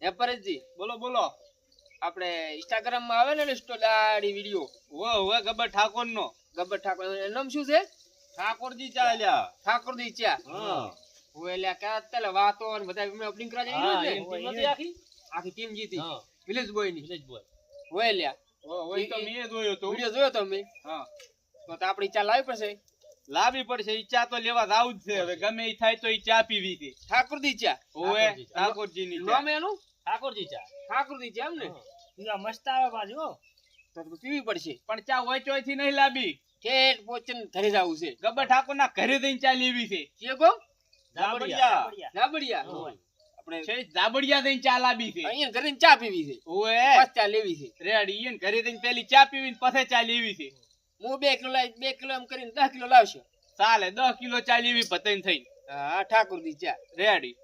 હે પરેશજી, બોલો બોલો. આપણે ઇન્સ્ટાગ્રામ માં આવે ને સ્ટોરી વિડિયો ઓવે ગબ્બર ઠાકોર નો. ગબ્બર ઠાકોર એનું નામ શું છે? ઠાકોરજી ચાલ્યા. ઠાકોરજી ચા. હા. ઓય લ્યા ક્યાં તલે વાતો અને બધા ઓપનિંગ કરા હા, જઈ એમ ટીમ નથી આખી? આખી ટીમ જીતી. હા. વિલેજ બોય ની. Village boy. ઓય લ્યા ઓય તો મેં જોયો તો. વિડિયો જોયો તો મેં. હા. તો આપણી ચા લાવી પડશે. લાવી પડશે. ઈ ચા તો લેવા જાવું જ છે. હવે ગમે ઈ થાય તો ઈ ચા પીવી છે. ઠાકોરજી ચા. ઓવે ઠાકોરજી ની ચા. નામ એનું ઠાકોરજી ચા. ઠાકોરજી ચા એમ ને. મસ્ત આવે બાજુ હો. તો પીવી પડશે. પણ ચા ઓય થી નહીં લાવી. ઠેઠ પોચન ઘરે જાવું છે. ગબ્બર ઠાકોર ના ઘરે જઈને ચા લેવી છે. કે ગો જાબડિયા. જાબડિયા. ઓય. આપણે છે જાબડિયા જઈને ચા લાવી છે. અહીંયા ઘરે ચા પીવી છે. ઓવે પાછ ચા લેવી છે. રેડી ઈયન ઘરે જઈને પેલી ચા પીવીને પછી ચા લેવી છે. હું 2 કિલો લાવી 2 કિલો એમ કરીને 10 કિલો લાવશો. ચાલે 10 કિલો ચા લેવી પતઈને થઈ. હા ઠાકોરજી ચા. રેડી.